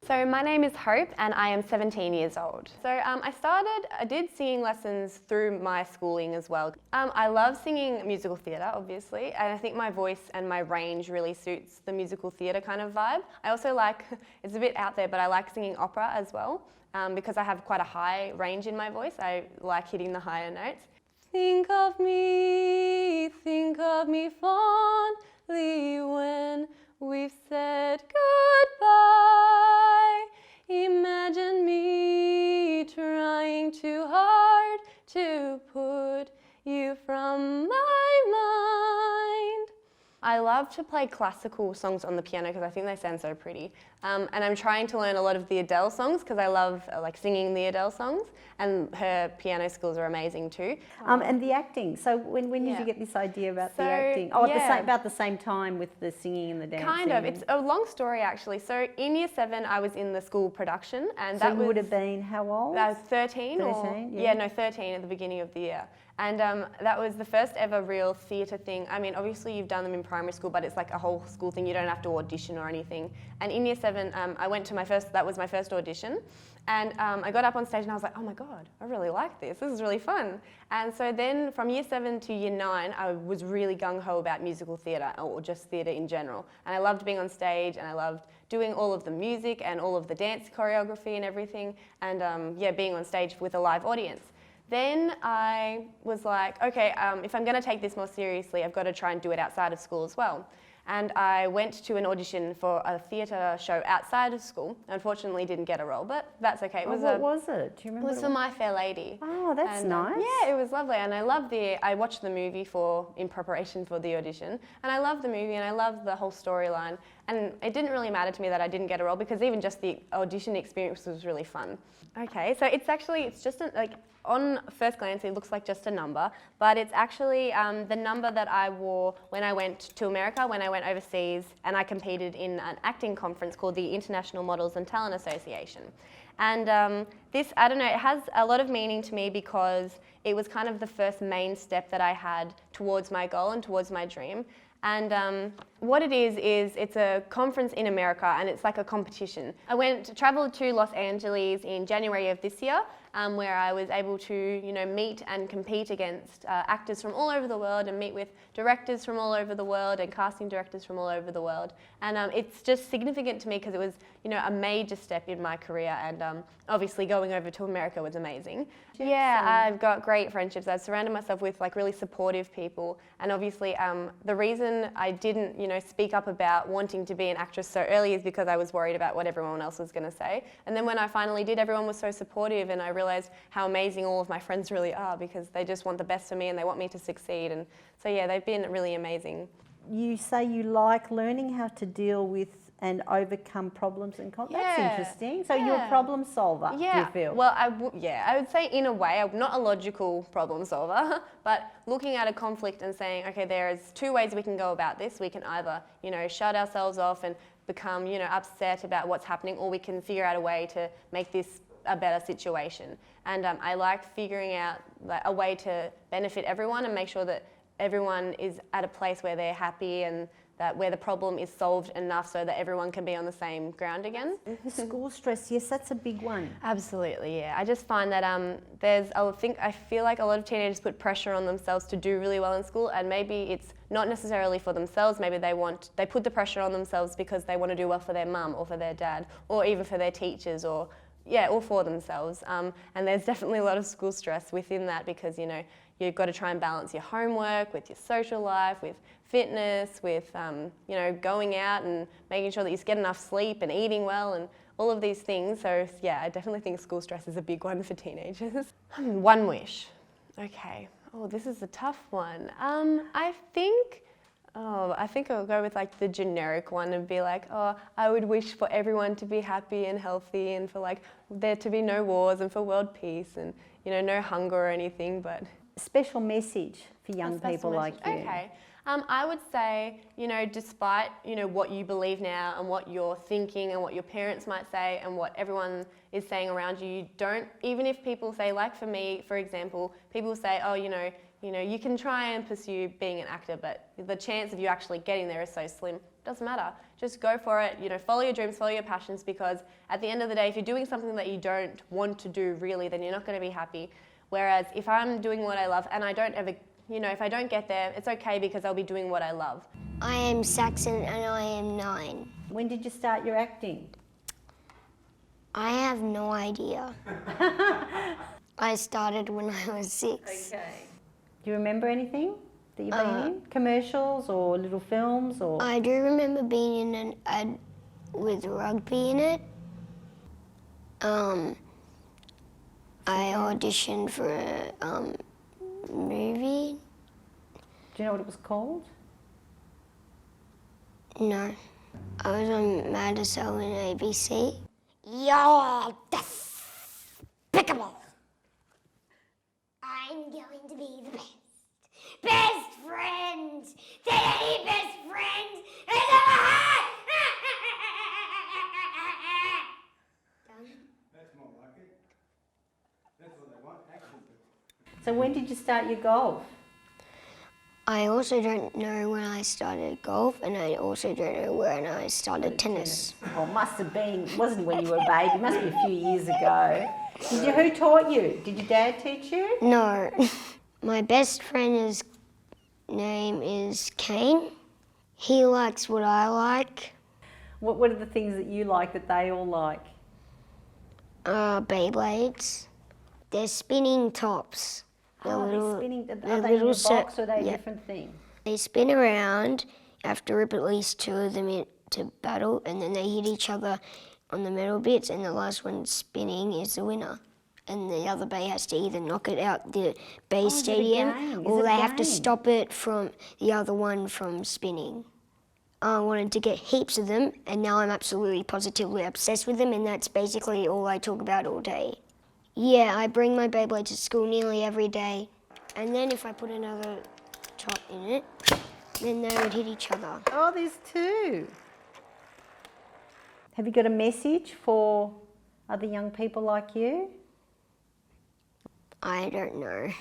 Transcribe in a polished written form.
So my name is Hope and I am 17 years old. So I did singing lessons through my schooling as well. I love singing musical theatre, obviously, and I think my voice and my range really suits the musical theatre kind of vibe. I also like, it's a bit out there, but I like singing opera as well because I have quite a high range in my voice. I like hitting the higher notes. Think of me fondly when we've said goodbye. Imagine me trying too hard to put you from my mind. I love to play classical songs on the piano because I think they sound so pretty. And I'm trying to learn a lot of the Adele songs because I love singing the Adele songs, and her piano skills are amazing too. And the acting. So when did you get this idea about the acting? Oh, about the same time with the singing and the dancing. Kind of. It's a long story actually. So in year 7, I was in the school production, and that would have been how old? I was 13. 13 at the beginning of the year. And that was the first ever real theatre thing. I mean, obviously you've done them in primary school, but it's like a whole school thing. You don't have to audition or anything. And in year 7, I went to that was my first audition. And I got up on stage and I was like, oh my God, I really like this. This is really fun. And so then from year 7 to year 9, I was really gung-ho about musical theatre or just theatre in general. And I loved being on stage and I loved doing all of the music and all of the dance choreography and everything. And being on stage with a live audience. Then I was like, okay, if I'm going to take this more seriously, I've got to try and do it outside of school as well. And I went to an audition for a theatre show outside of school. Unfortunately, didn't get a role, but that's okay. What was it? Do you remember? It was for My Fair Lady. Oh, that's nice. Yeah, it was lovely, and I watched the movie in preparation for the audition, and I loved the movie and I loved the whole storyline. And it didn't really matter to me that I didn't get a role because even just the audition experience was really fun. Okay, so it's just on first glance, it looks like just a number, but it's actually the number that I wore when I went to America, when I went overseas, and I competed in an acting conference called the International Models and Talent Association. And this, I don't know, it has a lot of meaning to me because it was kind of the first main step that I had towards my goal and towards my dream. And what it is it's a conference in America, and it's like a competition. I travelled to Los Angeles in January of this year, where I was able to, meet and compete against actors from all over the world and meet with directors from all over the world and casting directors from all over the world. And it's just significant to me because it was, a major step in my career, and obviously going over to America was amazing. Yeah, I've got great friendships. I've surrounded myself with really supportive people, and obviously the reason I didn't, speak up about wanting to be an actress so early is because I was worried about what everyone else was going to say. And then when I finally did, everyone was so supportive, and I realised how amazing all of my friends really are because they just want the best for me and they want me to succeed. And so yeah, they've been really amazing. You say you like learning how to deal with and overcome problems and That's interesting. So you're a problem solver, do you feel? Well, I would say in a way, I'm not a logical problem solver, but looking at a conflict and saying, okay, there's 2 ways we can go about this. We can either, shut ourselves off and become, upset about what's happening, or we can figure out a way to make this a better situation. And I like figuring out a way to benefit everyone and make sure that everyone is at a place where they're happy and that where the problem is solved enough so that everyone can be on the same ground again. School stress, yes, that's a big one. Absolutely, yeah. I just find that I feel like a lot of teenagers put pressure on themselves to do really well in school, and maybe it's not necessarily for themselves. Maybe they put the pressure on themselves because they want to do well for their mum or for their dad, or even for their teachers, or for themselves. And there's definitely a lot of school stress within that because, you've got to try and balance your homework with your social life, with fitness, with, going out and making sure that you get enough sleep and eating well and all of these things. So yeah, I definitely think school stress is a big one for teenagers. One wish. Okay. Oh, this is a tough one. I think I'll go with the generic one and be like, I would wish for everyone to be happy and healthy and for there to be no wars and for world peace and, no hunger or anything, but special message for young A special people like you? message. Okay. I would say, despite, what you believe now and what you're thinking and what your parents might say and what everyone is saying around you, even if people say, like for me, for example, people say, oh, you can try and pursue being an actor, but the chance of you actually getting there is so slim. It doesn't matter. Just go for it. Follow your dreams, follow your passions, because at the end of the day, if you're doing something that you don't want to do really, then you're not going to be happy. Whereas if I'm doing what I love and I don't ever, if I don't get there, it's okay because I'll be doing what I love. I am Saxon and I am 9. When did you start your acting? I have no idea. I started when I was 6. Okay. Do you remember anything that you've been in? Commercials or little films or? I do remember being in an ad with rugby in it. I auditioned for a movie. Do you know what it was called? No. I was on Madisol in ABC. You're despicable. I'm going to be the best. Best friend that any best friend has ever had. That's more like it. That's what they want, action. So when did you start your golf? I also don't know when I started golf, and I also don't know when I started tennis. Oh, must have been, wasn't when you were a baby, it must be a few years ago. Who taught you? Did your dad teach you? No. My best friend's name is Kane. He likes what I like. What are the things that you like that they all like? Beyblades. They're spinning tops. They're spinning, are they're they in little a set- box or are they a yeah. different thing? They spin around. You have to rip at least 2 of them into battle, and then they hit each other on the metal bits, and the last one spinning is the winner. And the other bay has to either knock it out the bay is it a stadium, game? Is or it a they have to game? stop it from the other one from spinning. I wanted to get heaps of them, and now I'm absolutely positively obsessed with them, and that's basically all I talk about all day. Yeah, I bring my Beyblade to school nearly every day, and then if I put another top in it, then they would hit each other. Oh, there's 2. Have you got a message for other young people like you? I don't know.